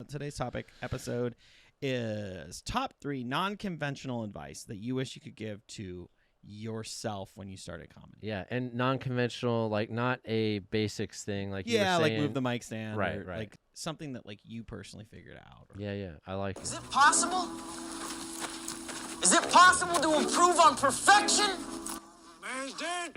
Today's episode is top 3 non-conventional advice that you wish you could give to yourself when you started comedy. Yeah, and non-conventional, like not a basics thing, like you were like saying. move the mic stand, right, or right. like something that like you personally figured out. Or... Yeah, I like it. Is it possible? Is it possible to improve on perfection? Man's dead.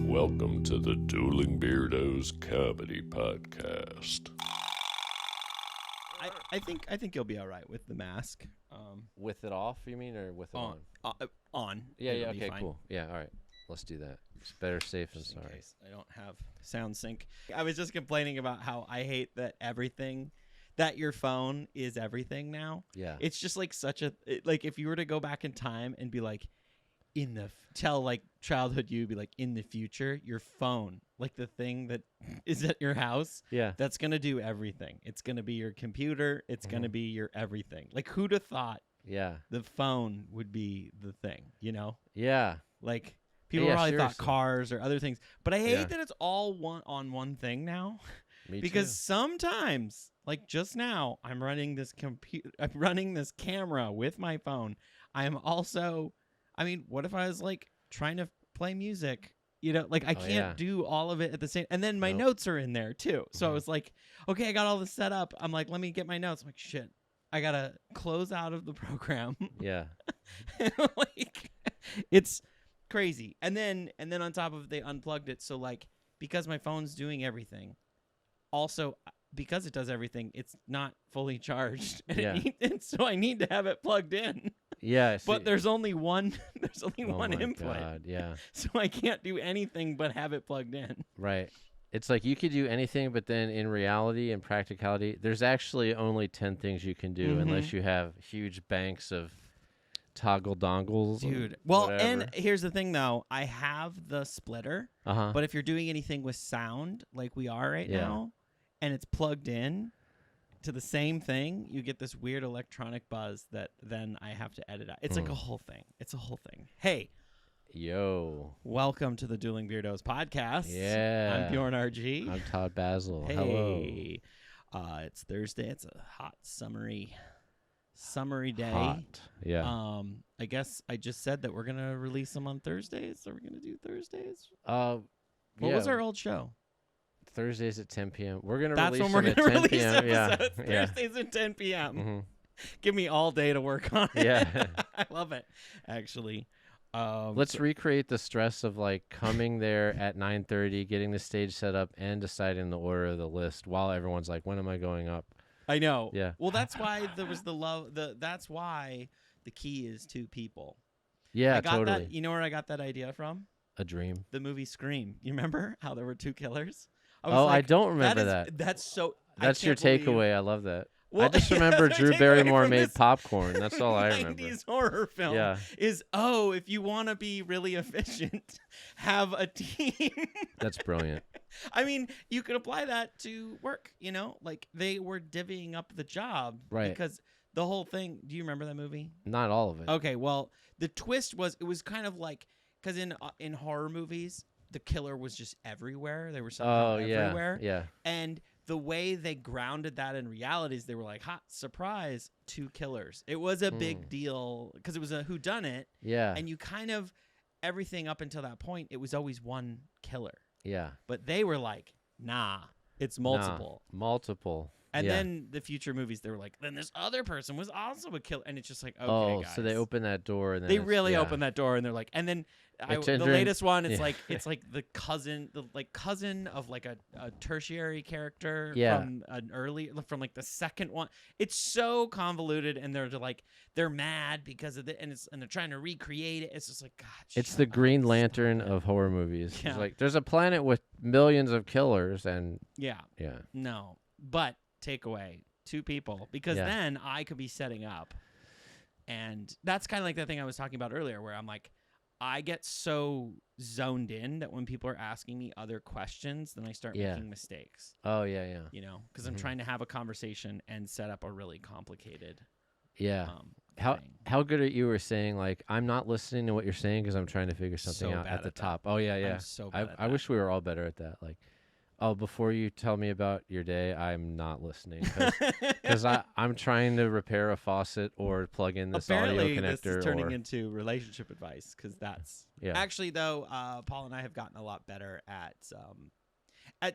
Welcome to the Dueling Beardos Comedy Podcast. I think you'll be all right with the mask. With it off, you mean, or with it on? On. Yeah, It'll be okay, fine. cool. Yeah, all right. Let's do that. It's better safe than Just in sorry. case I don't have sound sync. I was just complaining about how I hate that that your phone is everything now. Yeah. It's just like like if you were to go back in time and be like, tell like childhood you, be like, in the future, your phone, like the thing that is at your house, that's gonna do everything. It's gonna be your computer. It's gonna be your everything. Like, who'd have thought? Yeah. The phone would be the thing. You know? Yeah. Like people probably thought cars or other things, but I hate that it's all one thing now. Me because too. sometimes, like just now, I'm running this camera with my phone. I am also. I mean, what if I was like trying to play music? You know, like I can't do all of it at the same. And then my notes are in there too. So I was like, okay, I got all this set up. I'm like, let me get my notes. I'm like, shit, I gotta close out of the program. Yeah. Like, it's crazy. And then on top of it, they unplugged it. So like, because my phone's doing everything, also because it does everything, it's not fully charged. And so I need to have it plugged in. Yeah, but there's only one. There's only oh one my input. God, yeah. So I can't do anything but have it plugged in. Right. It's like you could do anything, but then in reality and practicality, there's actually only 10 things you can do unless you have huge banks of toggle dongles. Dude. Well, whatever. and here's the thing, though. I have the splitter, but if you're doing anything with sound like we are right now, and it's plugged in to the same thing, you get this weird electronic buzz that then I have to edit out. It's like a whole thing. It's a whole thing. Hey. Yo. Welcome to the Dueling Beardos podcast. Yeah. I'm Bjorn RG. I'm Todd Basil. Hey. Hello. It's Thursday. It's a hot, summery day. Hot. Yeah. I guess I just said that we're going to release them on Thursdays. Are we going to do Thursdays? What was our old show? Thursdays at 10 p.m. We're going to That's release when we're going to release episodes. Yeah. Thursdays at 10 p.m. Give me all day to work on it. Yeah. I love it, actually. Let's recreate the stress of like coming there at 9:30, getting the stage set up, and deciding the order of the list while everyone's like, when am I going up? I know. Yeah. Well, that's why there was that's why the key is 2 people. Yeah, I got totally. That, you know where I got that idea from? A dream. The movie Scream. You remember how there were 2 killers? I don't remember that. That's so. That's your takeaway. I love that. Well, I just remember that's Drew my takeaway Barrymore from made this popcorn. That's all I remember. 90s horror film. Yeah. Is if you want to be really efficient, have a team. That's brilliant. I mean, you could apply that to work. You know, like they were divvying up the job, right? Because the whole thing. Do you remember that movie? Not all of it. Okay. Well, the twist was it was kind of like because in horror movies, the killer was just everywhere. They were somehow everywhere. Yeah. And the way they grounded that in reality is they were like, hot surprise, 2 killers. It was a big deal because it was a whodunit. Yeah. And you kind of, everything up until that point, it was always one killer. Yeah. But they were like, nah, it's multiple. Multiple. And then the future movies, they were like, then this other person was also a killer. And it's just like, okay, guys. So they open that door. And then they really open that door and they're like, and then the latest one, it's like the cousin of like a tertiary character from like the second one. It's so convoluted, and they're mad because of it, and they're trying to recreate it. It's just like, God, it's the Green Lantern of horror movies. Yeah. It's like there's a planet with millions of killers, and no, but takeaway 2 people because then I could be setting up, and that's kind of like that thing I was talking about earlier, where I'm like, I get so zoned in that when people are asking me other questions, then I start making mistakes. Oh, yeah. You know, because I'm trying to have a conversation and set up a really complicated How thing. how good are you were saying like I'm not listening to what you're saying because I'm trying to figure something So out bad at the at that. top. Oh yeah, yeah. I'm so bad at I that. wish we were all better at that. Like, oh, before you tell me about your day, I'm not listening because I'm trying to repair a faucet or plug in this Apparently, audio this connector is turning or into relationship advice because that's yeah. actually though. Paul and I have gotten a lot better at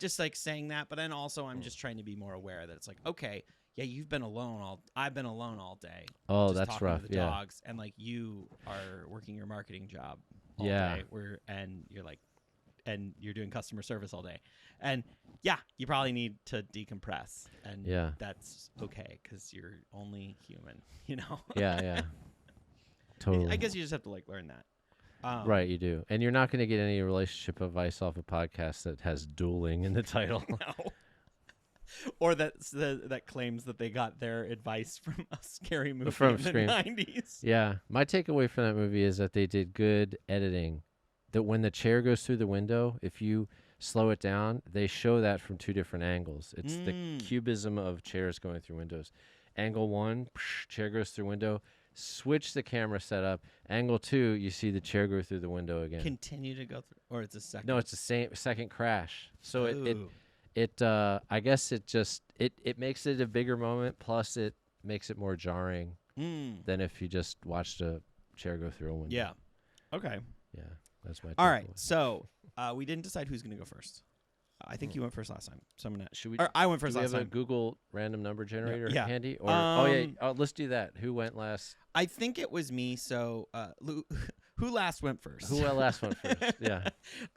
just like saying that, but then also I'm just trying to be more aware that it's like, okay, yeah, I've been alone all day. Oh, just that's talking rough. to the Yeah. dogs, and like you are working your marketing job all Yeah. day, and you're doing customer service all day, and yeah, you probably need to decompress, and Yeah. that's okay because you're only human, you know. Yeah, yeah. Totally. I guess you just have to like learn that. Right, you do. And you're not going to get any relationship advice off a podcast that has dueling in the title. No. Or that claims that they got their advice from a scary movie From in Scream. the 90s. Yeah. My takeaway from that movie is that they did good editing. That when the chair goes through the window, if you slow it down, they show that from two different angles. It's the cubism of chairs going through windows. Angle 1, chair goes through window. Switch the camera setup. Angle 2, you see the chair go through the window again. Continue to go through, or it's a second. No, it's the same second crash. So Ooh. it I guess it makes it a bigger moment. Plus, it makes it more jarring than if you just watched a chair go through a window. Yeah. Okay. Yeah, that's my. All right. takeaway. So we didn't decide who's going to go first. I think you went first last time. So I'm gonna. Should we? Or I went Do first we last have a time. Google random number generator Yeah. handy? Or let's do that. Who went last? I think it was me. So who last went first? Who last went first? Yeah.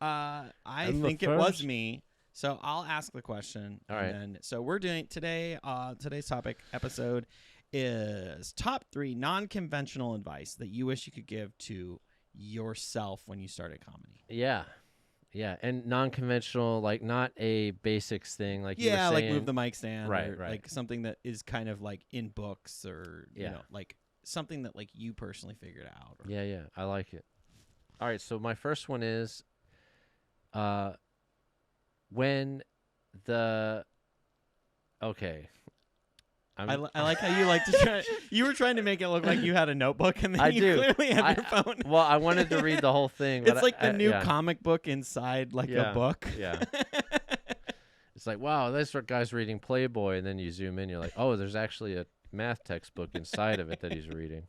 I I'm the think it was first. me. So I'll ask the question. All and right. Then, so we're doing today. Today's topic episode is top 3 non-conventional advice that you wish you could give to yourself when you started comedy. Yeah. Yeah, and non-conventional, like not a basics thing, like you were Yeah, like saying. move the mic stand, Right, or right. like something that is kind of like in books, or you Yeah. know, like something that like you personally figured out. Or, Yeah, yeah, I like it. All right, so my first one is, when the, okay, I like how you like to try. You were trying to make it look like you had a notebook, and then I you do. clearly have your phone. Well, I wanted to read the whole thing. But It's like the new yeah. comic book inside like Yeah, a book. yeah. It's like, wow, this guy's reading Playboy, and then you zoom in, you're like, oh, there's actually a math textbook inside of it that he's reading.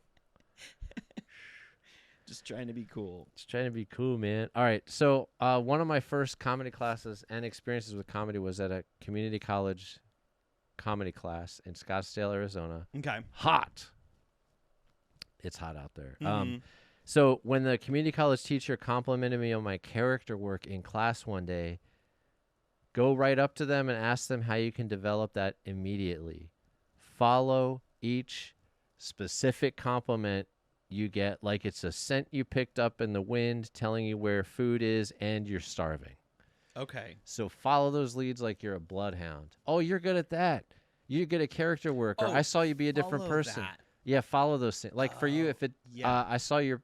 Just trying to be cool. Just trying to be cool, man. All right, so one of my first comedy classes and experiences with comedy was at a community college comedy class in Scottsdale, Arizona. Okay. Hot. It's hot out there. Mhm. So when the community college teacher complimented me on my character work in class one day, go right up to them and ask them how you can develop that immediately. Follow each specific compliment you get like it's a scent you picked up in the wind telling you where food is and you're starving. Okay. So follow those leads like you're a bloodhound. Oh, you're good at that. You're good at character work. Or Oh, I saw you be a different follow person. that. Yeah, follow those things. Like for you, if it, yeah. I saw your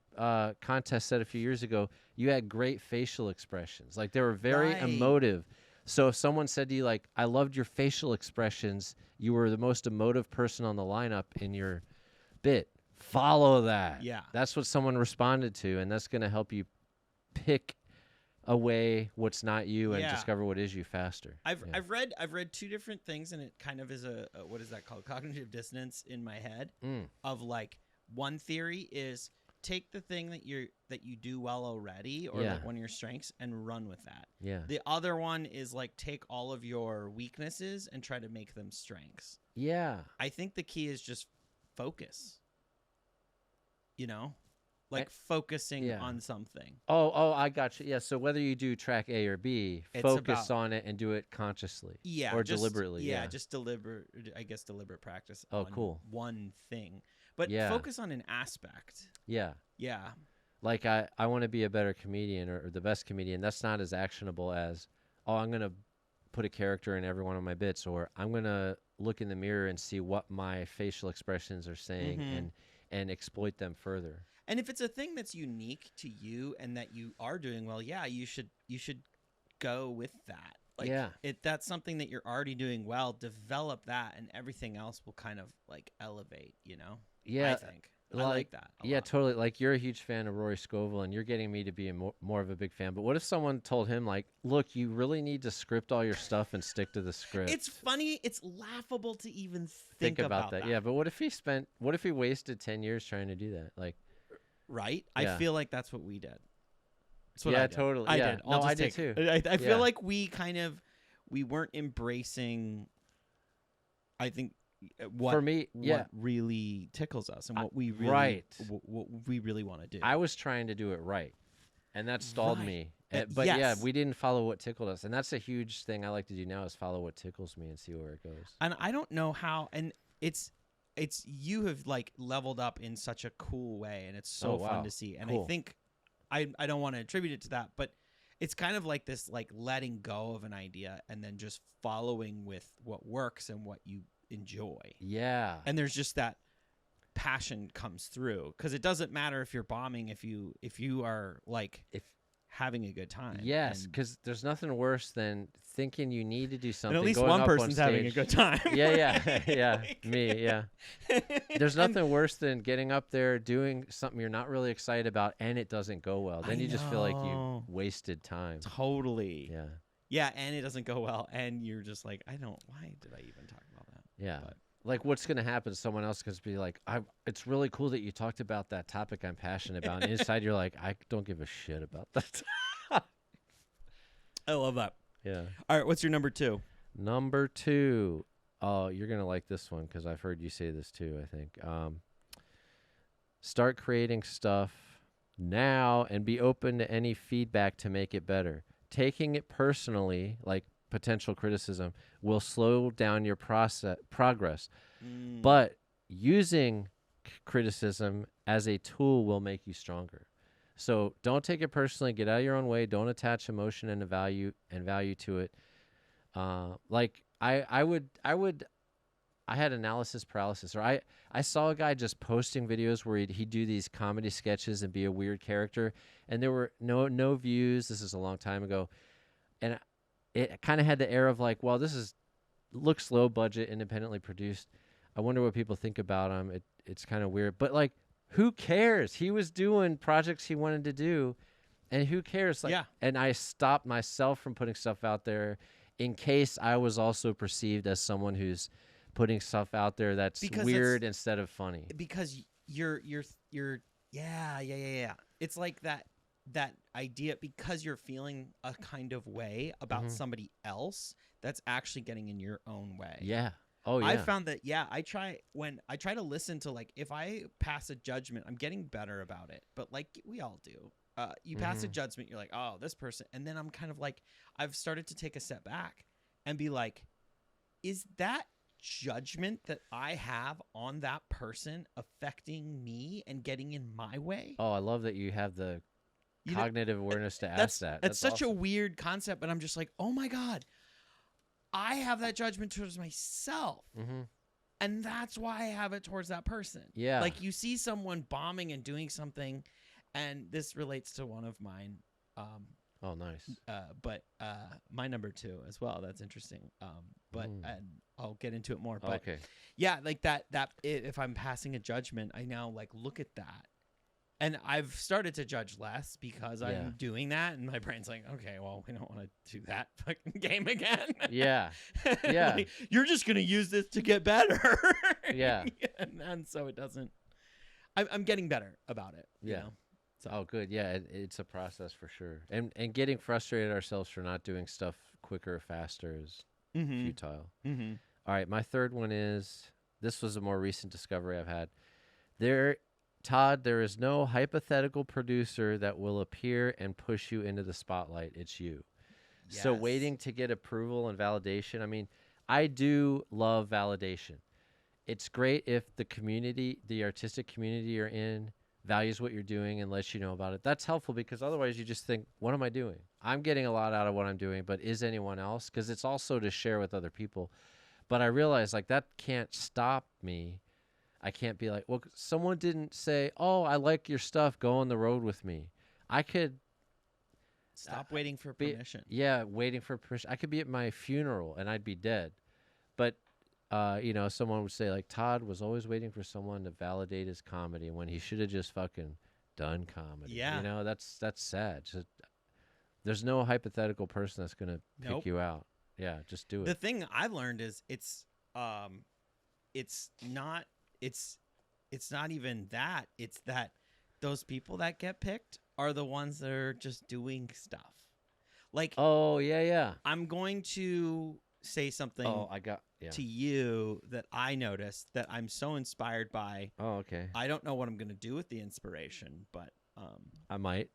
contest set a few years ago. You had great facial expressions. Like they were very Right. emotive. So if someone said to you, like, "I loved your facial expressions. You were the most emotive person on the lineup in your bit." Follow that. Yeah. That's what someone responded to, and that's going to help you pick away what's not you and Yeah. discover what is you faster. I've Yeah. read 2 different things, and it kind of is a what is that called, cognitive dissonance in my head. Mm. Of like, one theory is take the thing that you do well already, or Yeah. like one of your strengths, and run with that. Yeah. The other one is like take all of your weaknesses and try to make them strengths. Yeah. I think the key is just focus. You know, like focusing yeah. on something. Oh, I got you. Yeah. So whether you do track A or B, It's focus about- on it and do it consciously. Yeah, Or just, deliberately. Yeah, Yeah. just deliberate. I guess deliberate practice. Oh, on cool. One thing, but Yeah. focus on an aspect. Yeah. Yeah. Like I want to be a better comedian or the best comedian. That's not as actionable as, oh, I'm going to put a character in every one of my bits, or I'm going to look in the mirror and see what my facial expressions are saying and exploit them further. And if it's a thing that's unique to you and that you are doing well, yeah, you should go with that. Like, Yeah. if that's something that you're already doing well, develop that, and everything else will kind of like elevate. You know. Yeah. I think. I like that. A Yeah, lot. totally. Like you're a huge fan of Rory Scovel, and you're getting me to be more of a big fan. But what if someone told him, like, look, you really need to script all your stuff and stick to the script? It's funny. It's laughable to even Think about that. Yeah, but what if he wasted 10 years trying to do that? Like, right? Yeah. I feel like that's what we did. That's what yeah, I did. totally. I yeah. did. No, I did take- too. I Yeah. feel like we weren't embracing. I think what For me, yeah. what really tickles us and what we really right. what we really want to do. I was trying to do it right, and that stalled Right. me. Uh, But yeah, yes. we didn't follow what tickled us, and that's a huge thing I like to do now is follow what tickles me and see where it goes. And I don't know how. And it's you have like leveled up in such a cool way, and it's so Oh, wow. fun to see. And Cool. I think I don't want to attribute it to that, but it's kind of like this like letting go of an idea and then just following with what works and what you enjoy. Yeah. And there's just that passion comes through because it doesn't matter if you're bombing if you are like If having a good time. Yes, And- because there's nothing worse than thinking you need to do something. and at least going one up on person's having a stage- good time. Yeah, yeah, Like- me, yeah. There's And- nothing worse than getting up there doing something you're not really excited about and it doesn't go well. Then I you just feel like you know. wasted time. Totally. Yeah, Yeah, and it doesn't go well, and you're just like, why did I even talk about that? yeah. But- Like what's gonna happen? Someone else could be like, It's really cool that you talked about that topic I'm passionate about. And inside you're like, I don't give a shit about that. I love that. Yeah. All right, what's your number 2? Number 2. Oh, you're gonna like this one because I've heard you say this too. I think. Start creating stuff now and be open to any feedback to make it better. Taking it personally, like potential criticism, will slow down your progress. But using criticism as a tool will make you stronger. So don't take it personally. Get out of your own way. Don't attach emotion and value to it. Like I had analysis paralysis, or I saw a guy just posting videos where he'd do these comedy sketches and be a weird character, and there were no views. This is a long time ago, and it kind of had the air of like, well, looks low budget, independently produced. I wonder what people think about him. It's kind of weird, but like, who cares? He was doing projects he wanted to do, and who cares? Like, Yeah. And I stopped myself from putting stuff out there in case I was also perceived as someone who's putting stuff out there that's Because weird instead of funny. Because you're yeah. It's like that idea because you're feeling a kind of way about Mhm. somebody else that's actually getting in your own way. Yeah. Oh yeah. I found that I try to listen to like if I pass a judgment, I'm getting better about it. But like we all do. You pass a Mhm. judgment, you're like, oh, this person, and then I'm kind of like, I've started to take a step back and be like, is that judgment that I have on that person affecting me and getting in my way? Oh, I love that you have the You know, cognitive awareness to that's ask that. That's such a awesome. weird concept, but I'm just like, oh my God, I have that judgment towards myself. Mhm. And that's why I have it towards that person. Yeah. Like you see someone bombing and doing something, and this relates to one of mine. Oh, nice. But my number 2 as well. That's interesting. But and I'll get into it more. But Okay. yeah, like that if I'm passing a judgment, I now like look at that. And I've started to judge less because Yeah. I'm doing that, and my brain's like, okay, well, we don't want to do that fucking game again. Yeah. Yeah. Like, you're just gonna use this to get better. Yeah. and so it doesn't. I'm getting better about it. you Yeah. know? So Oh, good. Yeah, it's a process for sure. And getting frustrated ourselves for not doing stuff quicker or faster is Mhm. futile. Mhm. All right, my third one is this was a more recent discovery I've had. Todd, there is no hypothetical producer that will appear and push you into the spotlight. It's you. So Yes. waiting to get approval and validation. I mean, I do love validation. It's great if the community, the artistic community you're in, values what you're doing and lets you know about it. That's helpful because otherwise you just think, what am I doing? I'm getting a lot out of what I'm doing, but is anyone else? Because it's also to share with other people. But I realize like that can't stop me. I can't be like, well, someone didn't say, oh, I like your stuff. Go on the road with me. I could Stop waiting for be- permission. Yeah, waiting for permission. I could be at my funeral and I'd be dead. But someone would say like Todd was always waiting for someone to validate his comedy when he should have just fucking done comedy. Yeah. That's sad. There's no hypothetical person that's gonna pick Nope. you out. Yeah, just do The it. thing I've learned is it's not even that. It's that those people that get picked are the ones that are just doing stuff. Like, Oh yeah. I'm going to say something Oh, I got to you that I noticed that I'm so inspired by. Oh, okay. I don't know what I'm going to do with the inspiration, but I might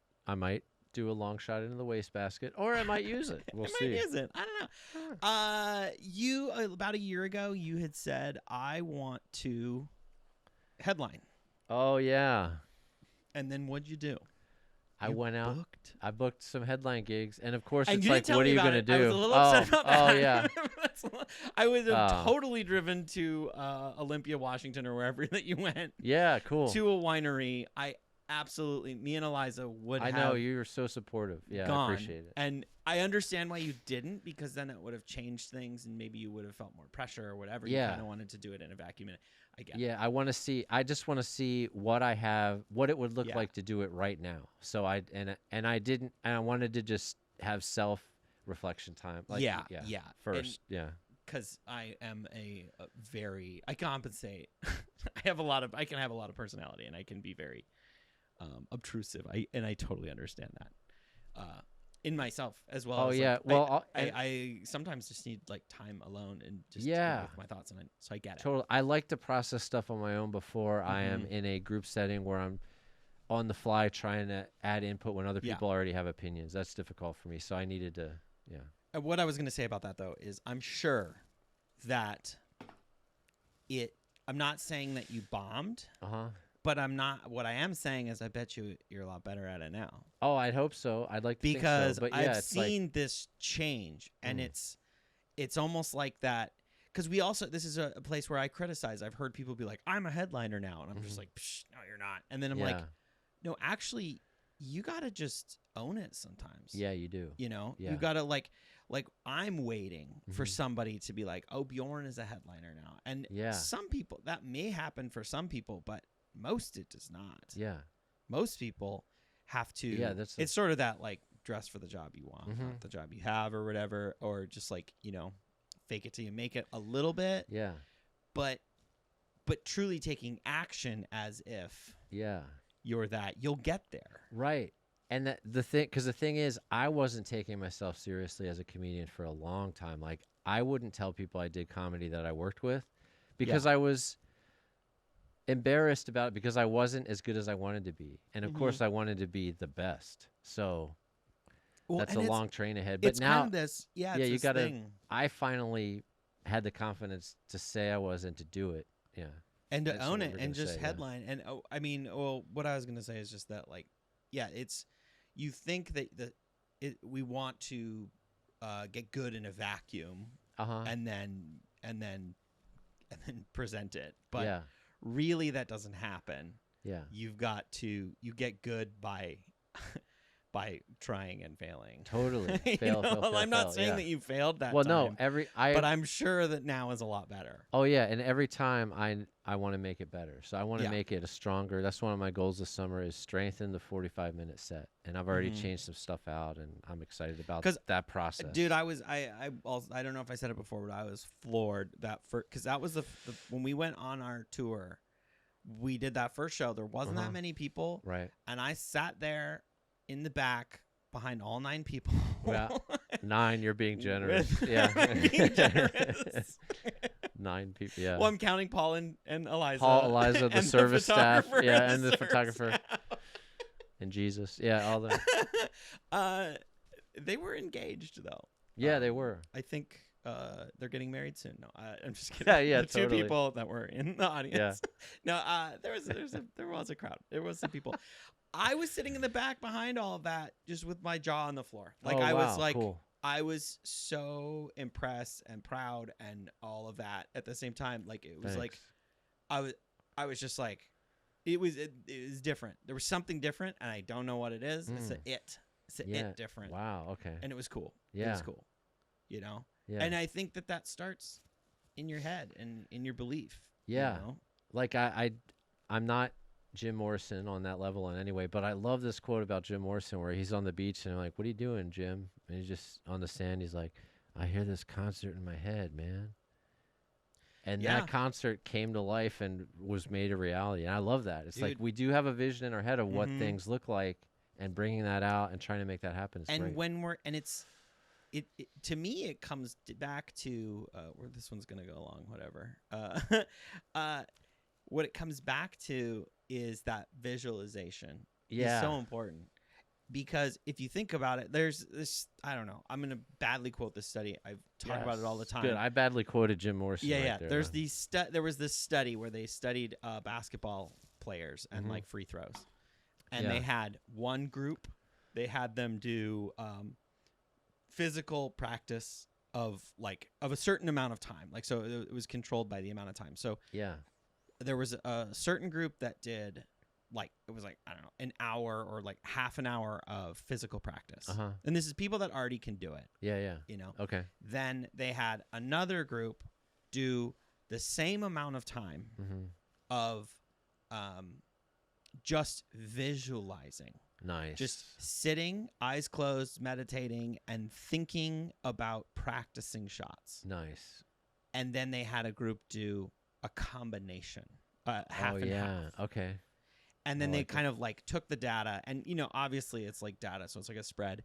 do a long shot into the wastebasket, or I might use it. We'll see. might use it. I don't know. You about a year ago, you had said I want to headline, Oh yeah. and then what'd you do? I You went out. booked? I booked some headline gigs, and of course, And it's you like, didn't tell what are me you about gonna it. do? I was a little upset about that. Oh yeah. I was Oh. totally driven to Olympia, Washington, or wherever that you went Yeah, cool. to a winery. I absolutely, me and Eliza would I have know you were so supportive. Yeah, gone. I appreciate it. And I understand why you didn't, because then it would have changed things, and maybe you would have felt more pressure or whatever. Yeah. You kind of wanted to do it in a vacuum. And I get it. Yeah, I just want to see what I have, what it would look Yeah. like to do it right now. So I wanted to just have self-reflection time. Like, Yeah. First, yeah. Because I am a very, I compensate. I can have a lot of personality, and I can be very obtrusive. I totally understand that in myself as well. Oh, as, yeah. like, Well, I sometimes just need like time alone and just Yeah. with my thoughts, and so I get it. Totally. I like to process stuff on my own before I am Mhm. in a group setting where I'm on the fly trying to add input when other Yeah. people already have opinions. That's difficult for me. So I needed to, yeah. What I was going to say about that, though, is I'm sure that I'm not saying that you bombed, Uh-huh. but what I am saying is I bet you're a lot better at it now. Oh, I'd hope so. I'd like to Because think so. But yeah, I've it's like, seen this change, and Mm. it's almost like that. Because this is a place where I criticize. I've heard people be like, I'm a headliner now. And I'm just Mhm. like, Psh, no, you're not. And then I'm like, yeah. no, actually, you got to just own it sometimes. Yeah, you do. You know, Yeah. you got to like I'm waiting for Mhm. somebody to be like, oh, Bjorn is a headliner now. And Yeah. some people, that may happen for some people, but most it does not. Yeah. Most people have to. Yeah, it's sort of that like dress for the job you want, Mhm. not the job you have or whatever, or just like, fake it till you make it a little bit, Yeah. but truly taking action as if Yeah. you're that, you'll get there. Right. And the thing is, I wasn't taking myself seriously as a comedian for a long time. Like, I wouldn't tell people I did comedy that I worked with because I was embarrassed about it because I wasn't as good as I wanted to be. And of Mhm. course I wanted to be the best. So Well, that's a and long train ahead. But it's now kind of this, yeah, it's you this gotta thing. I finally had the confidence to say I was and to do it. Yeah. And to That's own what it we're and gonna just say, yeah. headline. And what I was going to say is just that, like, yeah, it's, you think that we want to get good in a vacuum Uh-huh. and then present it. But yeah. really that doesn't happen. Yeah. You get good by trying and failing. Totally. You Fail, know? fail, I'm not fail, saying yeah. that you failed that Well, time. no, but I'm sure that now is a lot better. Oh yeah, and every time I want to make it better. So I want to Yeah. make it a stronger. That's one of my goals this summer is strengthen the 45-minute set. And I've already Mhm. changed some stuff out, and I'm excited about 'Cause, that process. Dude, I don't know if I said it before, but I was floored because that was the when we went on our tour, we did that first show. There wasn't Uh-huh. that many people, Right. and I sat there in the back behind all 9 people. Yeah. 9, you're being generous. With- Yeah. being generous. 9 people. Yeah. Well, I'm counting Paul and Eliza. Paul, Eliza, the and service staff. photographer Yeah, and the service photographer. staff. And Jesus. Yeah, all the They were engaged though. Yeah, they were. I think they're getting married soon. No, I'm just kidding. Yeah, the totally. 2 people that were in the audience. No, there was a crowd. There was some people. I was sitting in the back behind all of that, just with my jaw on the floor. Like Oh, I was wow, like, cool. I was so impressed and proud and all of that at the same time. Like it was like, Thanks. I was just like, it was different. There was something different, and I don't know what it is. It's Mm. It's a Yeah. it different. Wow, okay. And it was cool. It Yeah. was cool. You know? Yeah. And I think that starts in your head and in your belief. Yeah. You know? Like I'm not Jim Morrison on that level in any way, but I love this quote about Jim Morrison where he's on the beach and I'm like, "What are you doing, Jim?" And he's just on the sand. He's like, "I hear this concert in my head, man." And Yeah. that concert came to life and was made a reality. And I love that. It's like Dude. we do have a vision in our head of what Mhm. things look like, and bringing that out and trying to make that happen is And great. when we're and it's it to me it comes back to where this one's gonna go along, whatever. What it comes back to is that visualization is so important. Because if you think about it, there's this, I don't know, I'm going to badly quote this study. I talk about it all the Yes. time. Good. I badly quoted Jim Morrison. Yeah, right yeah. there, There's though. there was this study where they studied basketball players and Mhm. like free throws. And Yeah. they had one group, they had them do physical practice of a certain amount of time. Like, so it was controlled by the amount of time. So Yeah. there was a certain group that did it was I don't know, an hour or like half an hour of physical practice. Uh-huh. And this is people that already can do it, Yeah, yeah. you know. Okay. Then they had another group do the same amount of time Mhm. of just visualizing, Nice. just sitting, eyes closed, meditating and thinking about practicing shots. nice. And then they had a group do a combination, half Oh, and yeah. half. Okay. And then I they like kind of like took the data and, you know, obviously it's like data. So it's like a spread.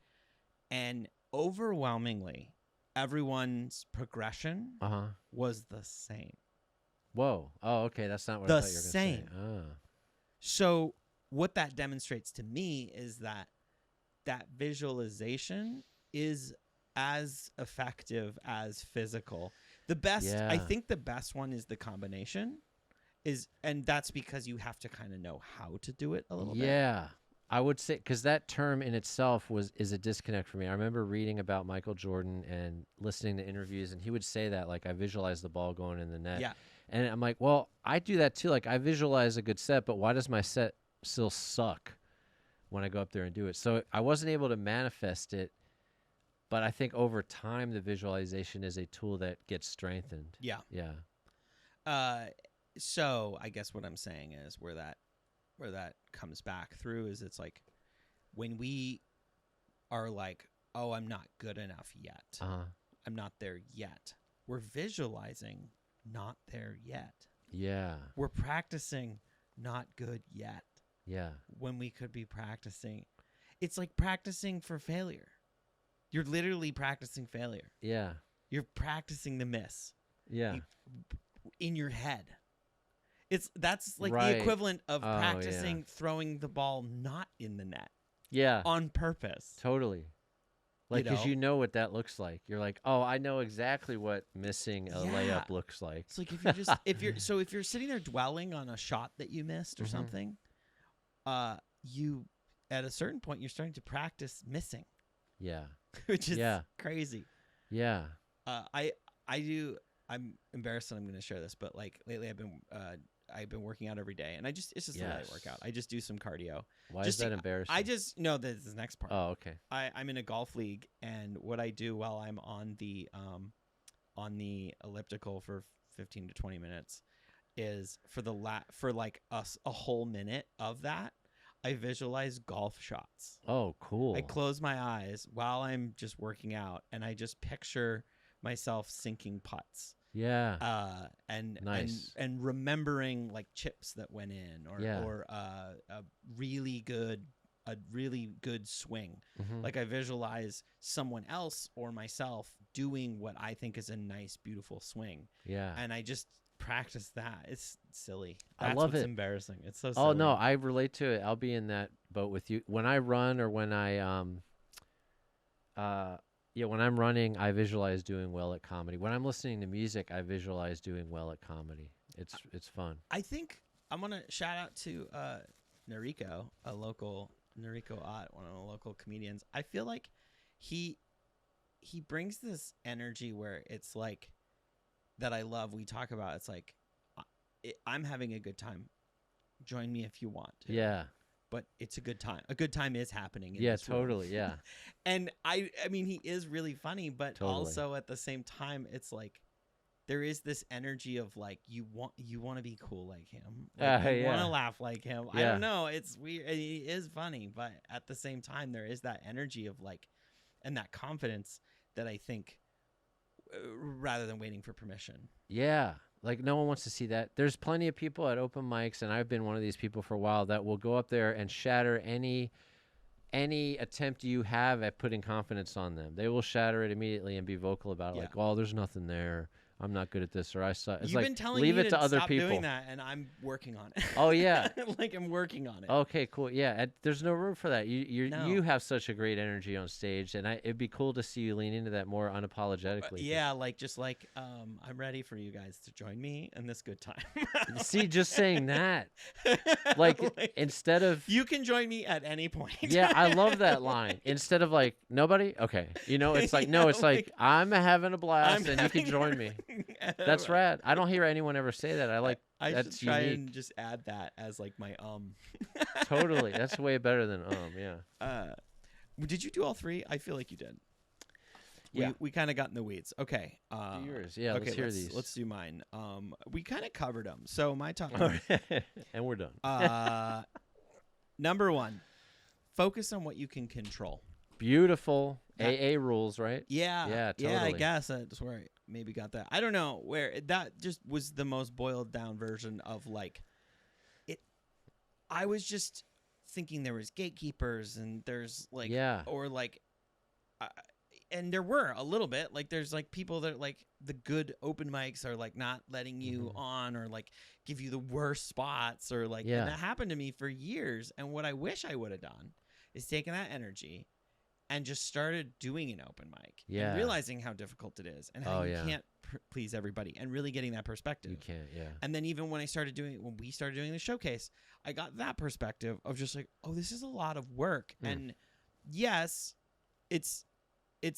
And overwhelmingly, everyone's progression Uh-huh. was the same. Whoa. Oh, okay. That's not what The I thought you were going to same. say. Ah. So what that demonstrates to me is that visualization is as effective as physical. The best, I Yeah. think the best one is the combination. And that's because you have to kind of know how to do it a little bit. Yeah. I would say, because that term in itself is a disconnect for me. I remember reading about Michael Jordan and listening to interviews, and he would say that, like, I visualize the ball going in the net. Yeah. And I'm like, well, I do that too. Like, I visualize a good set, but why does my set still suck when I go up there and do it? So I wasn't able to manifest it, but I think over time, the visualization is a tool that gets strengthened. Yeah. Yeah. So I guess what I'm saying is where that comes back through is it's like when we are like, oh, I'm not good enough yet. Uh-huh. I'm not there yet. We're visualizing not there yet. Yeah. We're practicing not good yet Yeah. when we could be practicing. It's like practicing for failure. You're literally practicing failure. Yeah. You're practicing the miss Yeah. in your head. That's like Right. the equivalent of Oh, yeah. practicing throwing the ball not in the net Yeah. on purpose. Totally. Like, because know? you know what that looks like. You're like, oh, I know exactly what missing a Yeah. layup looks like. It's like if you're just if you're sitting there dwelling on a shot that you missed or Mhm. something, you at a certain point you're starting to practice missing, Yeah. which is Yeah. crazy. Yeah. I'm embarrassed that I'm going to share this, but like lately I've been working out every day, and it's just a light Yes. workout. I just do some cardio. Why Just is that to- embarrassing? I just know that this is the next part. Oh, okay. I'm in a golf league, and what I do while I'm on the elliptical for 15 to 20 minutes is for like a whole minute of that, I visualize golf shots. Oh, cool. I close my eyes while I'm just working out, and I just picture myself sinking putts. Yeah. And Nice. and remembering like chips that went in, or Yeah. a really good swing. Mhm. Like I visualize someone else or myself doing what I think is a nice, beautiful swing, Yeah. and I just practice that. It's silly. I That's love what's it. embarrassing. It's so silly. Oh, no, I relate to it. I'll be in that boat with you. When I run or when when I'm running, I visualize doing well at comedy. When I'm listening to music, I visualize doing well at comedy. It's fun. I think I'm gonna shout out to Noriko, Noriko Ott, one of the local comedians. I feel like he brings this energy where it's like that I love. We talk about it's like I'm having a good time. Join me if you want to. Yeah. But it's a good time. A good time is happening. In Yeah, this room. totally. Yeah. And I mean, he is really funny, but Totally. also at the same time, it's like there is this energy of like you want to be cool like him. Like, you want to laugh like him. I don't know. It's weird. It is funny, but at the same time, there is that energy of like, and that confidence that I think, rather than waiting for permission. Yeah. Like no one wants to see that. There's plenty of people at open mics, and I've been one of these people for a while that will go up there and shatter any attempt you have at putting confidence on them. They will shatter it immediately and be vocal about it. Like, oh, there's nothing there. I'm not good at this, or I suck. It's You've like, been telling leave me it to other stop people. doing that, and I'm working on it. Oh yeah, like I'm working on it. Okay, cool. Yeah, there's no room for that. No. You have such a great energy on stage, and it'd be cool to see you lean into that more unapologetically. Yeah, like just like I'm ready for you guys to join me in this good time. See, just saying that, like instead of you can join me at any point. Yeah, I love that line. Instead of like nobody, okay, it's like no, it's like I'm having a blast and you can join me. That's rad. I don't hear anyone ever say that. I that's should try unique. and just add that as like my Totally, that's way better than yeah. Did you do all three? I feel like you did. Yeah, we kind of got in the weeds. Okay. Do yours. Yeah, okay, let's hear these. Let's do mine. We kind of covered them. So my top. And we're done. Number one, focus on what you can control. Beautiful. AA rules, right? Yeah. Yeah, totally. Yeah, I guess that's where I maybe got that. I don't know where that just was the most boiled down version of like it. I was just thinking there was gatekeepers and there's like, or like, and there were a little bit like there's like people that like the good open mics are like not letting you on or like give you the worst spots or like, and that happened to me for years. And what I wish I would have done is taken that energy and just started doing an open mic and realizing how difficult it is and how you can't please everybody and really getting that perspective. You can't, And then even when we started doing the showcase, I got that perspective of just like, oh, this is a lot of work. And yes, it's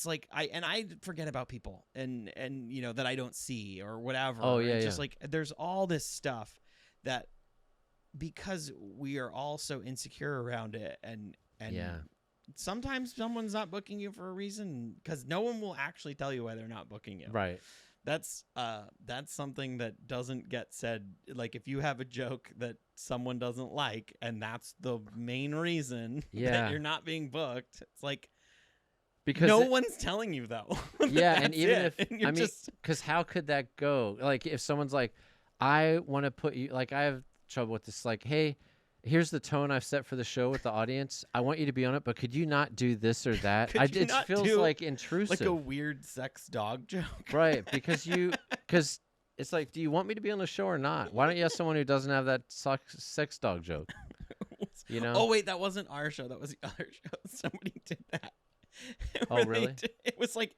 like I forget about people and you know that I don't see or whatever. Oh yeah, just like there's all this stuff that because we are all so insecure around it and sometimes someone's not booking you for a reason because no one will actually tell you why they're not booking you. Right. That's something that doesn't get said. Like if you have a joke that someone doesn't like and that's the main reason that you're not being booked, it's like because no one's telling you though. Yeah, and even if because how could that go? Like if someone's like, I want to put you like I have trouble with this. Like, hey, here's the tone I've set for the show with the audience. I want you to be on it, but could you not do this or that? It feels like intrusive, like a weird sex dog joke, right? Because it's like, do you want me to be on the show or not? Why don't you have someone who doesn't have that sex dog joke? You know? Oh wait, that wasn't our show. That was the other show. Somebody did that. Oh really? It was like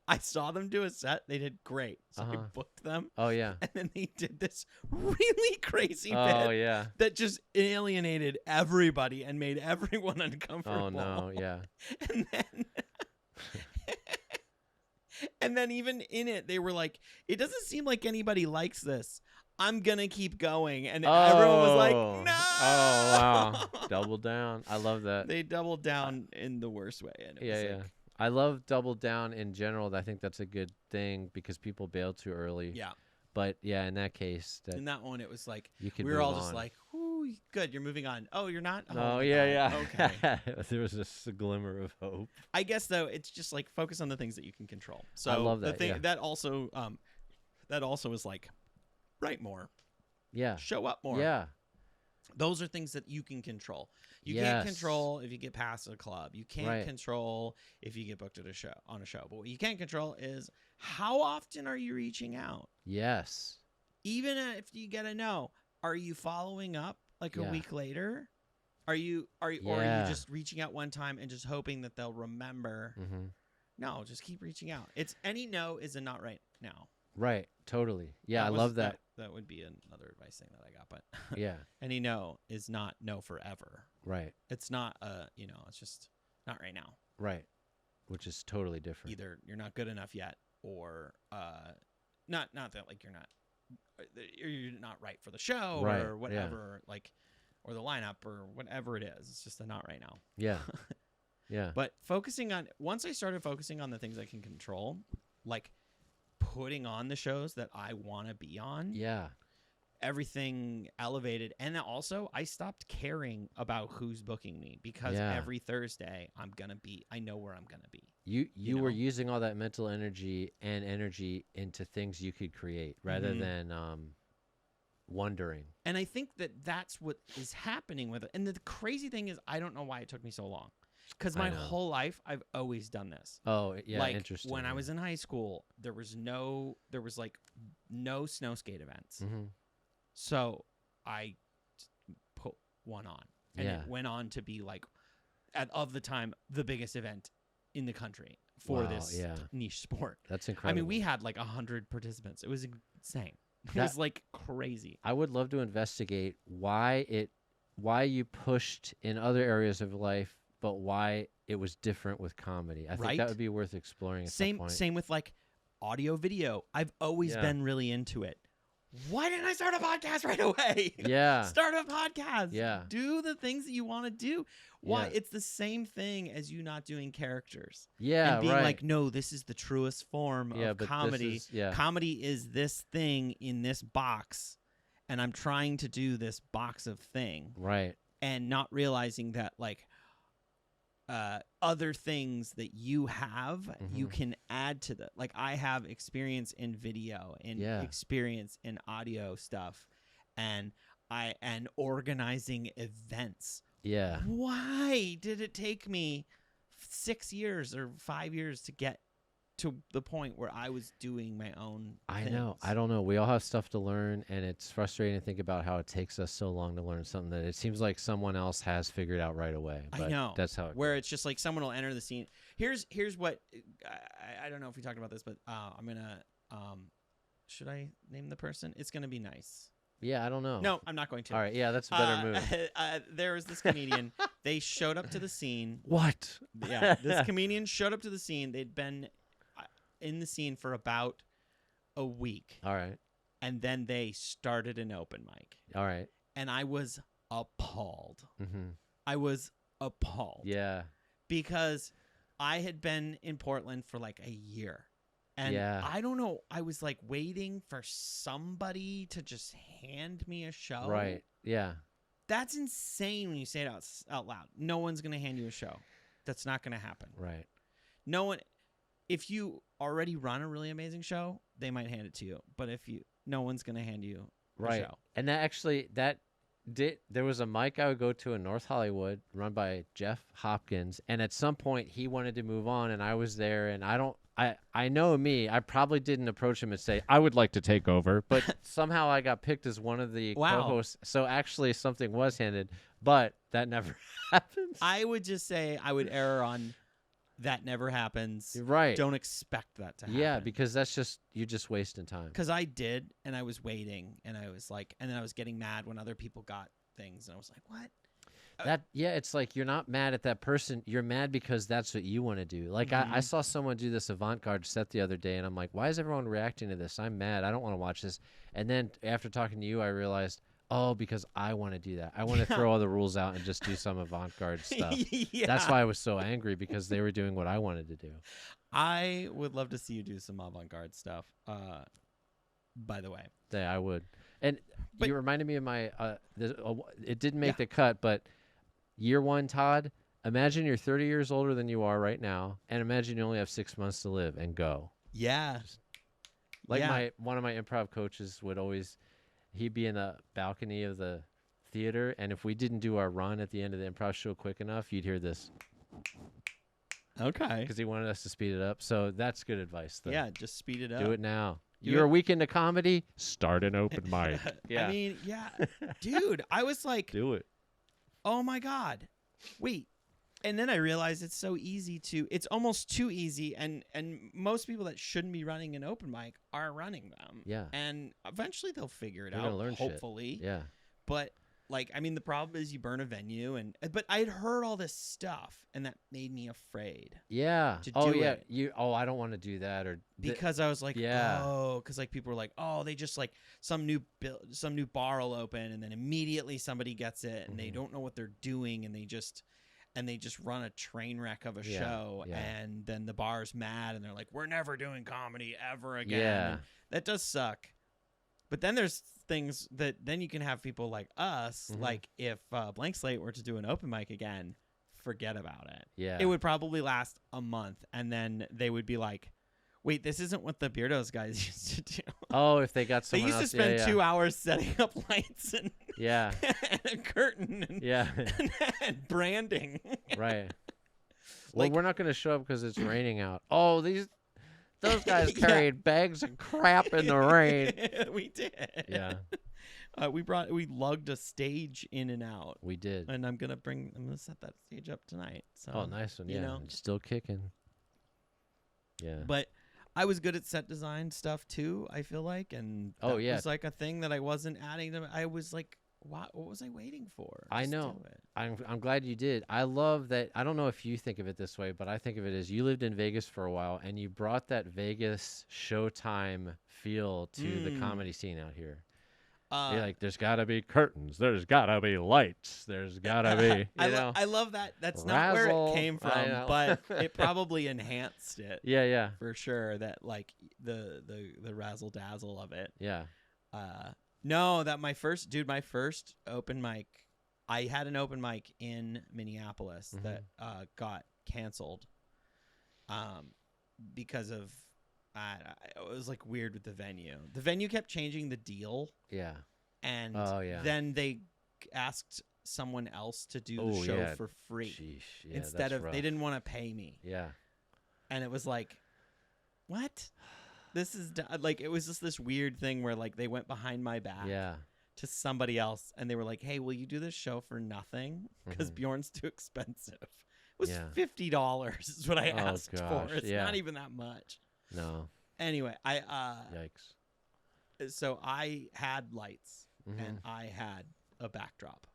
I saw them do a set. They did great, so I booked them. Oh yeah. And then they did this really crazy bit. Oh yeah. That just alienated everybody and made everyone uncomfortable. Oh no, yeah. And then and then even in it, they were like, "It doesn't seem like anybody likes this. I'm gonna keep going," and everyone was like, "No!" Oh wow, double down. I love that. They doubled down in the worst way, and it was like, I love double down in general. I think that's a good thing because people bail too early. Yeah. But yeah, in that case, in that one, it was like we were all just like, "Ooh, good, you're moving on." Oh, you're not. Oh yeah. Okay. There was just a glimmer of hope. I guess though, it's just like focus on the things that you can control. So I love that. The thing that also is like, write more. Yeah. Show up more. Yeah. Those are things that you can control. You can't control if you get past a club. You can't control if you get booked at a show. But what you can control is how often are you reaching out? Yes. Even if you get a no, are you following up like a week later? Or are you just reaching out one time and just hoping that they'll remember? Mm-hmm. No, just keep reaching out. It's any no is a not right now. Right. Totally. Yeah, I love that. That would be another advice thing that I got, but yeah, any no is not no forever. Right. It's not it's just not right now. Right. Which is totally different. Either you're not good enough yet, or not that like you're not right for the show or whatever, like, or the lineup or whatever it is. It's just a not right now. Yeah. Yeah. But once I started focusing on the things I can control, like putting on the shows that I want to be on. Yeah. Everything elevated. And then also I stopped caring about who's booking me because every Thursday I know where I'm going to be. You were using all that mental energy into things you could create rather than wondering. And I think that's what is happening with it. And the crazy thing is, I don't know why it took me so long. Because my whole life, I've always done this. Oh, yeah, like, interesting. When I was in high school, there was no snow skate events. Mm-hmm. So I put one on. And it went on to be like, of the time, the biggest event in the country for this niche sport. That's incredible. I mean, we had like 100 participants. It was insane. It was like crazy. I would love to investigate why you pushed in other areas of life, but why it was different with comedy. I think that would be worth exploring at some point. Same with like audio video. I've always been really into it. Why didn't I start a podcast right away? Yeah. Start a podcast. Yeah. Do the things that you want to do. Why? Yeah. It's the same thing as you not doing characters. Yeah, and being like, no, this is the truest form of comedy. Comedy is this thing in this box, and I'm trying to do this box of thing. Right. And not realizing that, like, other things that you have, you can add to the. Like, I have experience in video and experience in audio stuff, and organizing events. Yeah. Why did it take me 6 years or 5 years to get to the point where I was doing my own things? I know. I don't know. We all have stuff to learn, and it's frustrating to think about how it takes us so long to learn something that it seems like someone else has figured out right away. But I know. That's how it Where goes. it's just like someone will enter the scene. Here's what I don't know if we talked about this, but I'm gonna should I name the person? It's gonna be nice. Yeah, I don't know. No, I'm not going to. All right, yeah, that's a better move. There was this comedian. They showed up to the scene. What? Yeah, this comedian showed up to the scene. They'd been in the scene for about a week. All right. And then they started an open mic. All right. And I was appalled. Mm-hmm. I was appalled. Yeah. Because I had been in Portland for like a year. And I don't know, I was like waiting for somebody to just hand me a show. Right. Yeah. That's insane when you say it out loud. No one's going to hand you a show. That's not going to happen. Right. No one, if you already run a really amazing show, they might hand it to you. But no one's going to hand you a show. And there was a mic I would go to in North Hollywood run by Jeff Hopkins. And at some point he wanted to move on and I was there and I know me, I probably didn't approach him and say, I would like to take over, but somehow I got picked as one of the co-hosts. So actually something was handed, but that never happens. I would just say I would err on that never happens. Right. Don't expect that to happen. Yeah, because you're just wasting time. Because I did, and I was waiting, and I was like, and then I was getting mad when other people got things, and I was like, what? It's like you're not mad at that person. You're mad because that's what you want to do. Like I saw someone do this avant-garde set the other day, and I'm like, why is everyone reacting to this? I'm mad. I don't want to watch this. And then after talking to you, I realized, because I want to do that. I want to throw all the rules out and just do some avant-garde stuff. That's why I was so angry, because they were doing what I wanted to do. I would love to see you do some avant-garde stuff, by the way. Yeah, I would. But you reminded me of my, it didn't make the cut, but year one, Todd, imagine you're 30 years older than you are right now, and imagine you only have 6 months to live, and go. Yeah. One of my improv coaches would always, he'd be in the balcony of the theater, and if we didn't do our run at the end of the improv show quick enough, you'd hear this. Okay. Because he wanted us to speed it up. So that's good advice, though. Yeah, just speed it up. Do it now. You're a week into comedy? Start an open mic. Yeah. I mean, yeah. Dude, I was like, do it. Oh my God. Wait. And then I realized it's so easy it's almost too easy. And most people that shouldn't be running an open mic are running them. Yeah. And eventually they'll figure it They're out. gonna learn hopefully. Shit. Yeah. But like, I mean, the problem is you burn a venue but I'd heard all this stuff and that made me afraid. Yeah. To do it. I don't want to do that because I was like, because like people were like, they just like some new bar will open and then immediately somebody gets it and they don't know what they're doing and and they just run a train wreck of a Yeah, show, yeah. and then the bar's mad and they're like, we're never doing comedy ever again. Yeah. And that does suck. But then there's things that then you can have people like us, Mhm. like if Blank Slate were to do an open mic again, forget about it. Yeah. It would probably last a month, and then they would be like, wait, this isn't what the Beardos guys used to do. Oh, if they got They someone used to else. spend yeah, 2 hours setting up lights and, Yeah. and a curtain and, Yeah. and branding. Right. Well, Like- we're not going to show up because it's raining out. Oh, those guys Yeah. carried bags of crap in the rain. We did. Yeah, We lugged a stage in and out, we did. and I'm gonna set that stage up tonight. So, Oh, nice one. you Yeah, know. it's still kicking. Yeah. But I was good at set design stuff too, I feel like, and Oh, that yeah. was like a thing that I wasn't adding to. I was like, what was I waiting for? I Just know. do it. I'm glad you did. I love that. I don't know if you think of it this way, but I think of it as you lived in Vegas for a while and you brought that Vegas Showtime feel to the comedy scene out here. You're like, there's got to be curtains. There's got to be lights. There's got to be, you know. I love that. That's not where Razzle. it came I from, know. but it probably enhanced it Yeah, yeah, for sure. That like the razzle dazzle of it. yeah. No, that my first open mic, I had an open mic in Minneapolis Mhm. that got canceled because of it was like weird with the venue. The venue kept changing the deal, Yeah. and Oh, yeah. then they asked someone else to do the Oh, show yeah. for free Sheesh. Yeah, instead that's of rough. they didn't want to pay me, Yeah. and it was like, what? This is like, it was just this weird thing where like they went behind my back Yeah. to somebody else, and they were like, hey, will you do this show for nothing because Mhm. Bjorn's too expensive. It was Yeah. $50 is what I Oh, asked gosh, for. It's yeah. not even that much. No. Anyway, Yikes. so I had lights Mhm. and I had a backdrop,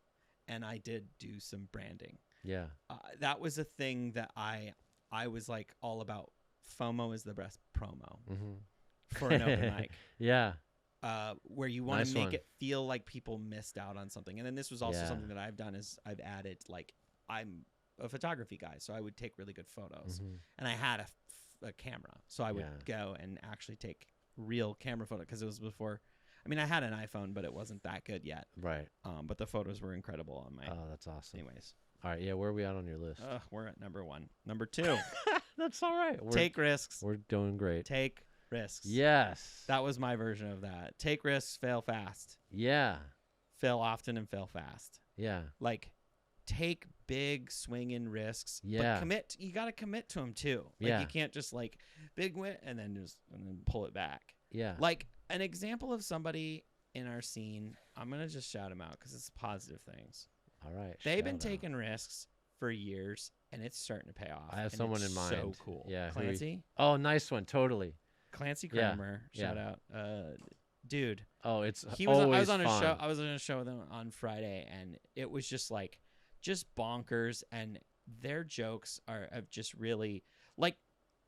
and I did do some branding. Yeah. That was a thing that I was like all about. FOMO is the best promo Mm-hmm. for an open mic. Yeah. Where you want Nice to make one. it feel like people missed out on something. And then this was also Yeah. something that I've done is I've added, like, I'm a photography guy, so I would take really good photos. Mhm. And I had a camera, so I would Yeah. go and actually take real camera photo because it was before. I mean, I had an iPhone, but it wasn't that good yet. Right. But the photos were incredible on my. Oh, that's awesome. Anyways, All right. Yeah. Where are we at on your list? we're at number 1. Number 2, That's all right. take risks. We're doing great. Take risks. Yes. That was my version of that. Take risks, fail fast. Yeah. Fail often and fail fast. Yeah. Like, take big swinging risks. Yeah. But commit. You got to commit to them too. Like, Yeah. you can't just like big win and then pull it back. Yeah. Like an example of somebody in our scene, I'm gonna just shout him out because it's positive things. All right. They've been shout out. taking risks for years, and it's starting to pay off. I have and someone it's in mind. So cool. Yeah, who we- Clancy. Oh, nice one. Totally. Clancy Yeah, Kramer. yeah. Shout out. Dude. Oh, it's He was. I always was on a fun. show. I was on a show with them on Friday, and it was just like, just bonkers. And their jokes are have just really like.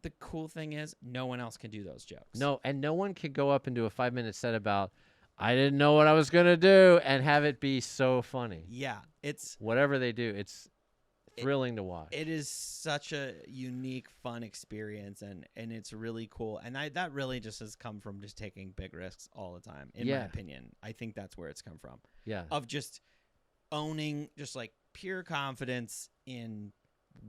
The cool thing is, no one else can do those jokes. No, and no one could go up and do a 5-minute set about I didn't know what I was gonna do and have it be so funny. Yeah, it's Whatever they do, it's thrilling to watch. it is such a unique, fun experience, and it's really cool. And that really just has come from just taking big risks all the time. In my Yeah. opinion, I think that's where it's come from. Yeah. Of just owning, just like pure confidence in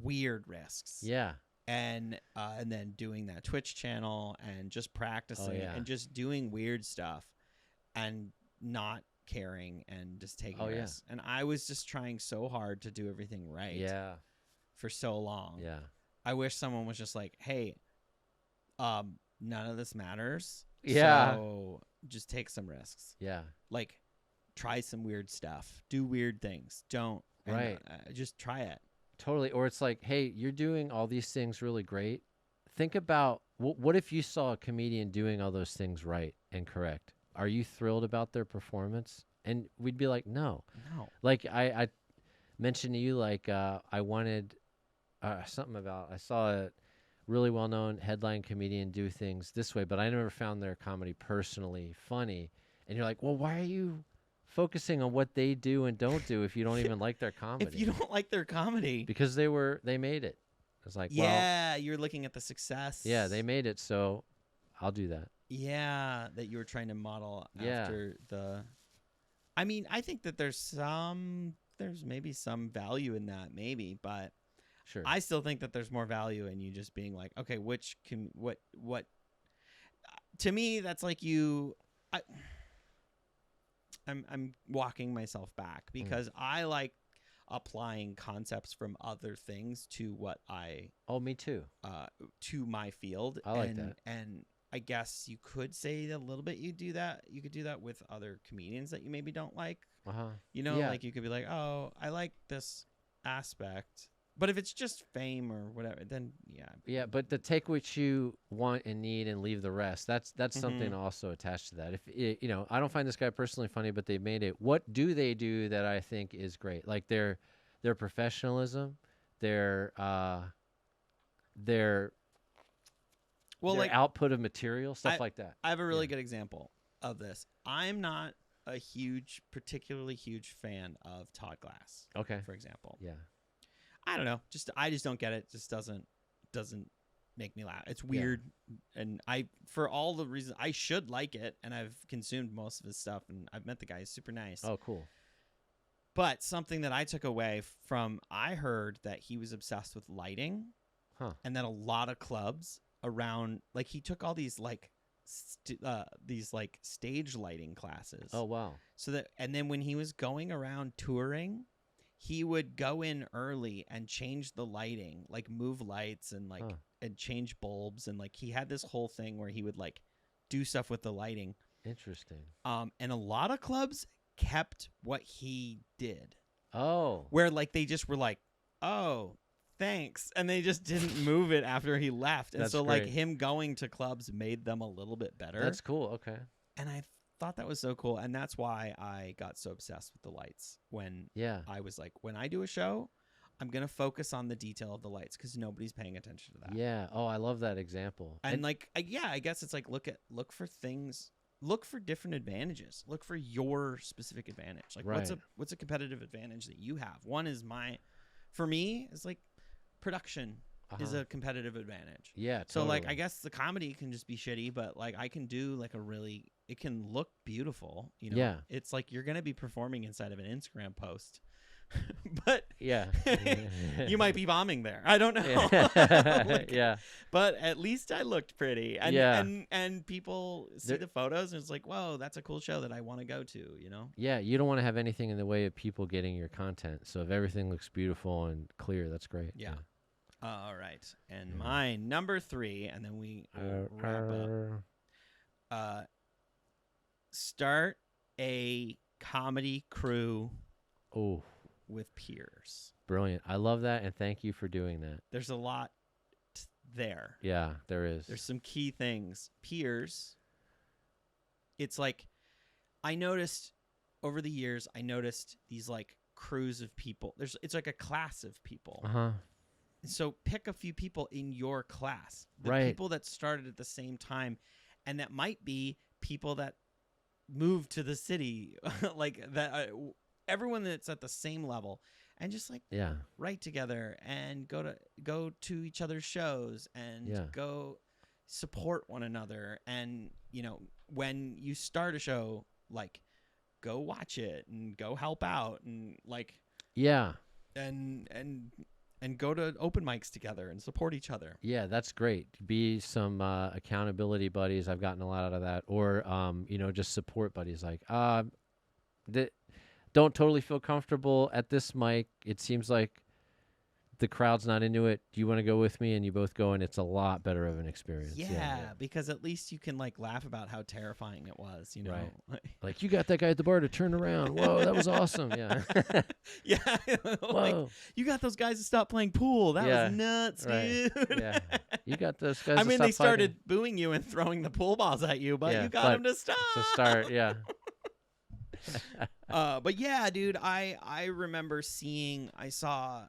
weird risks. Yeah. And then doing that Twitch channel and just practicing yeah. and just doing weird stuff and not caring and just taking Oh, yeah. risks. And I was just trying so hard to do everything right Yeah. for so long. Yeah. I wish someone was just like, hey, none of this matters. Yeah. So just take some risks. Yeah. Like, try some weird stuff. Do weird things. Don't. Right. Just try it. Totally. Or it's like, hey, you're doing all these things really great. Think about what if you saw a comedian doing all those things right and correct? Are you thrilled about their performance? And we'd be like, no. No. Like I mentioned to you, like I wanted something about, I saw a really well-known headline comedian do things this way, but I never found their comedy personally funny. And you're like, well, why are you focusing on what they do and don't do if you don't even like their comedy. If you don't like their comedy, because they made it. It's like, yeah, you're looking at the success. yeah, they made it, so I'll do that. Yeah, that you were trying to model Yeah. after the. I mean, I think that there's maybe some value in that, maybe, but Sure. I still think that there's more value in you just being like, okay, what to me, that's like I'm walking myself back because I like applying concepts from other things to what I me too. to my field. I like that. And I guess you could say a little bit you do that. You could do that with other comedians that you maybe don't like. You know, Yeah. like you could be like, oh, I like this aspect. But if it's just fame or whatever, then yeah. Yeah, but to take what you want and need and leave the rest, that's something also attached to that. If you know, I don't find this guy personally funny, but they made it. What do they do that I think is great? Like their professionalism, their like output of material, stuff like that. I have a really good example of this. I'm not a particularly huge fan of Todd Glass. Okay. For example. Yeah. I don't know. I just don't get it. Just doesn't make me laugh. It's weird, and for all the reasons I should like it, and I've consumed most of his stuff, and I've met the guy. He's super nice. Oh, cool. But something that I took away from, I heard that he was obsessed with lighting, and that a lot of clubs around, like he took all these like stage lighting classes. Oh wow. And then when he was going around touring, he would go in early and change the lighting, like move lights and and change bulbs, and like he had this whole thing where he would like do stuff with the lighting. Interesting. And a lot of clubs kept what he did. Oh. Where like they just were like, "Oh, thanks," and they just didn't move it after he left. And That's so great. like him going to clubs made them a little bit better. That's cool. Okay. And I thought that was so cool, and that's why I got so obsessed with the lights when I was like, when I do a show, I'm gonna focus on the detail of the lights because nobody's paying attention to that. Yeah. Oh, I love that example. And like, I guess it's like look for things, look for different advantages, look for your specific advantage. Like what's a competitive advantage that you have? One is for me, is like production is a competitive advantage. Yeah. So Totally. like, I guess the comedy can just be shitty, but like I can do like it can look beautiful, you know? Yeah. It's like you're going to be performing inside of an Instagram post, but yeah. you might be bombing there. I don't know. Like, yeah. But at least I looked pretty. And, Yeah. and people see the photos and it's like, whoa, that's a cool show that I want to go to, you know? Yeah. You don't want to have anything in the way of people getting your content. So if everything looks beautiful and clear, that's great. Yeah. All right. And my number 3, and then we wrap up. Start a comedy crew with peers. Brilliant. I love that, and thank you for doing that. There's a lot there. Yeah, there is. There's some key things. Peers, it's like, I noticed over the years, these like crews of people. It's like a class of people. So pick a few people in your class. The people that started at the same time, and that might be people that moved to the city, like that. Everyone that's at the same level, and just like write together and go to each other's shows and go support one another. And you know, when you start a show, like go watch it and go help out and like and go to open mics together and support each other. Yeah, that's great. Be some accountability buddies. I've gotten a lot out of that. Or, you know, just support buddies. Like, don't totally feel comfortable at this mic. It seems like the crowd's not into it. Do you want to go with me? And you both go, and it's a lot better of an experience. Yeah, because at least you can like laugh about how terrifying it was, you know. Right. Like, you got that guy at the bar to turn around. Whoa, that was awesome. Yeah. Yeah. Whoa. Like, you got those guys to stop playing pool. That was nuts, dude. Yeah. You got those guys. I mean, they started fighting. booing you and throwing the pool balls at you, but you got them to stop. To start, yeah. But yeah, dude, I remember I saw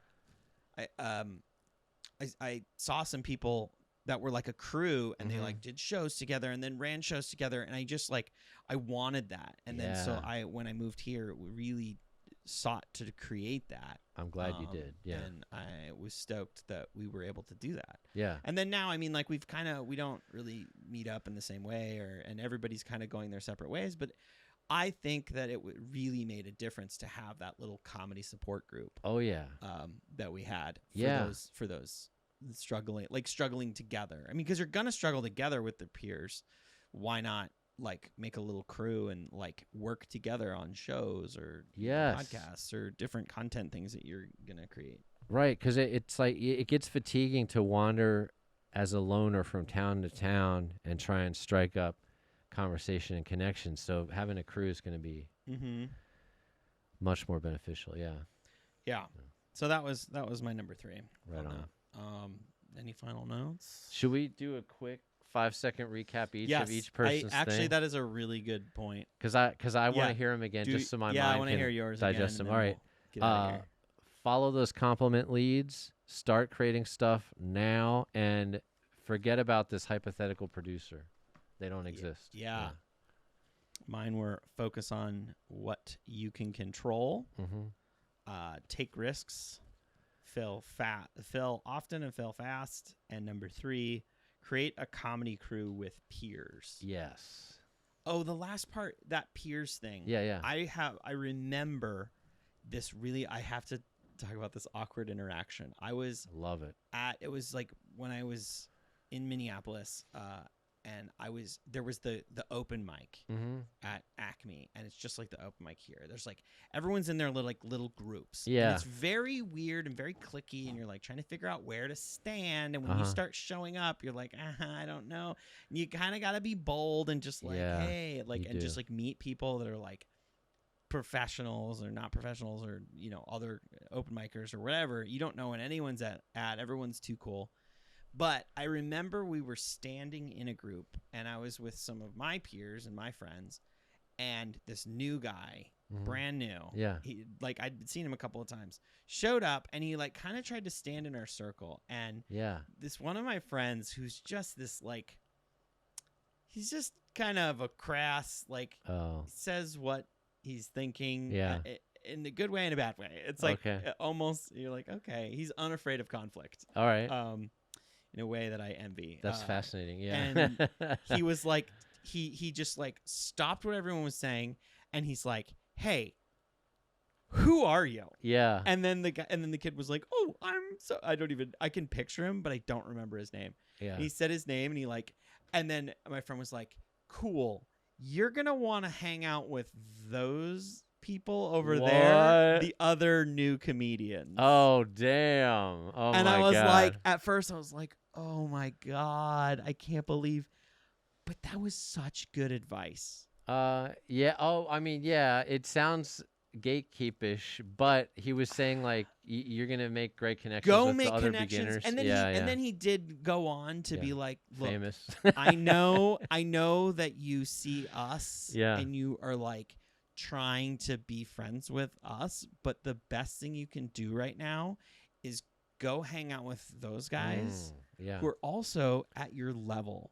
some people that were like a crew, and they Mhm. like did shows together and then ran shows together, and I just like I wanted that, and then so Yeah. when I moved here, we really sought to create that. I'm glad you did. Yeah. And I was stoked that we were able to do that. Yeah. And then now, I mean, like we don't really meet up in the same way, and everybody's kind of going their separate ways. But I think that it really made a difference to have that little comedy support group Oh yeah. that we had for those struggling together. I mean, because you're gonna struggle together with the peers. Why not like make a little crew and like work together on shows or Yes. podcasts or different content things that you're gonna create? Right, because it's like it gets fatiguing to wander as a loner from town to town and try and strike up conversation and connection. So having a crew is going to be much more beneficial. Yeah. Yeah. So that was my number 3. Right on. That. Any final notes? Should we do a quick 5-second recap of each person's actually, thing? that is a really good point. Because I want Yeah. to hear them again, just so my I mind want to can hear yours digest again. them. All right. Get out of here. Follow those compliment leads. Start creating stuff now, and forget about this hypothetical producer. They don't exist. Yeah. Mine were focus on what you can control. Take risks. Fail often and fail fast. And number 3, create a comedy crew with peers. Yes. Oh, the last part, that peers thing. Yeah. I remember this really. I have to talk about this awkward interaction. Love it. It was like when I was in Minneapolis, and there was the open mic at Acme, and it's just like the open mic here. There's like everyone's in their little groups. Yeah. And it's very weird and very cliquey, and you're like trying to figure out where to stand. And when you start showing up, you're like, I don't know. And you kind of got to be bold and just like, hey, like, and just like meet people that are like professionals or not professionals, or other open micers or whatever. You don't know when anyone's at. Everyone's too cool. But I remember we were standing in a group, and I was with some of my peers and my friends, and this new guy, brand new, he like I'd seen him a couple of times, showed up, and he like kind of tried to stand in our circle, and this one of my friends who's just this like, he's just kind of a crass, like says what he's thinking, in a good way and a bad way. It's like almost you're like, okay, he's unafraid of conflict. All right. In a way that I envy. That's fascinating. Yeah. And he was like, he just like stopped what everyone was saying, and he's like, hey, who are you? Yeah. And then the kid was like, oh, I can picture him, but I don't remember his name. Yeah. And he said his name, and then my friend was like, cool, you're going to want to hang out with those people over there, the other new comedians. Oh, damn. Oh, and my I was God. like, at first I was like, oh my God, I can't believe, but that was such good advice. Yeah. Oh, I mean, yeah, it sounds gatekeepish, but he was saying like you're gonna make great connections with make the other connections, beginners. and then and then he did go on to be like, look, famous. I know that you see us, and you are like trying to be friends with us, but the best thing you can do right now is go hang out with those guys who are also at your level,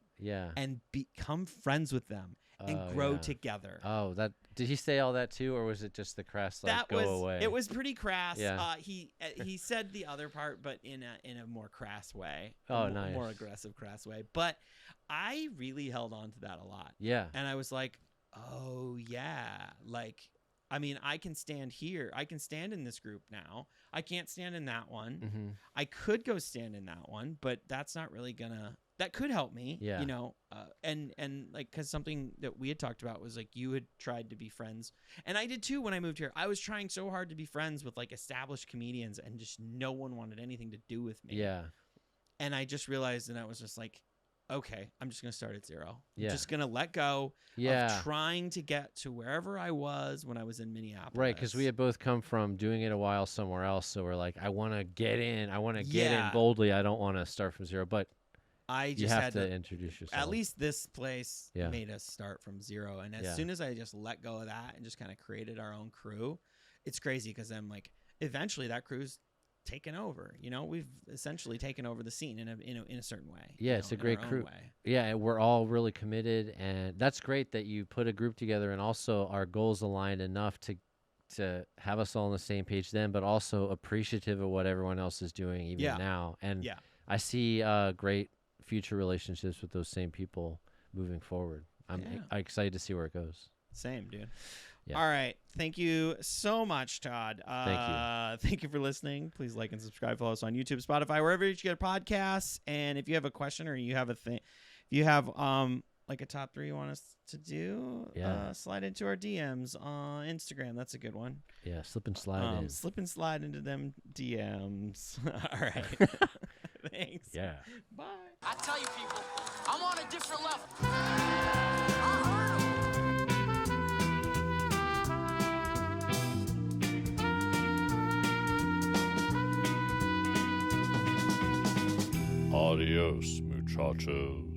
and become friends with them and grow together. Oh, did he say all that too, or was it just the crass like away? It was pretty crass. Yeah. He said the other part, but in a more crass way. Nice. A more aggressive, crass way. But I really held on to that a lot. Yeah. And I was like, oh yeah, like, I mean, I can stand here. I can stand in this group now. I can't stand in that one. I could go stand in that one, but that's not really that could help me. Yeah. And like, cause something that we had talked about was like, you had tried to be friends, and I did too when I moved here. I was trying so hard to be friends with like established comedians, and just no one wanted anything to do with me. Yeah. And I just realized, and I was just like, okay, I'm just going to start at 0. Yeah. I'm just going to let go of trying to get to wherever I was when I was in Minneapolis. Right, because we had both come from doing it a while somewhere else, so we're like, I want to get in. I want to get in boldly. I don't want to start from 0, but I just you have had to introduce yourself. At least this place made us start from 0, and as soon as I just let go of that and just kind of created our own crew, it's crazy because I'm like, eventually that crew's taken over. You know, we've essentially taken over the scene in a certain way. Yeah, you it's know, a great in our own crew. way. Yeah, we're all really committed, and that's great that you put a group together, and also our goals aligned enough to have us all on the same page then, but also appreciative of what everyone else is doing even Yeah. now. And Yeah. I see great future relationships with those same people moving forward. I'm excited to see where it goes. Same, dude. Yeah. All right. Thank you so much, Todd. Thank you. Thank you for listening. Please like and subscribe. Follow us on YouTube, Spotify, wherever you get podcasts. And if you have a question or you have a thing, if you have like a top 3 you want us to do, slide into our DMs on Instagram. That's a good one. Yeah, slip and slide in. Slip and slide into them DMs. All right. Thanks. Yeah. Bye. I tell you, people, I'm on a different level. I heard 'em. Adios, muchachos.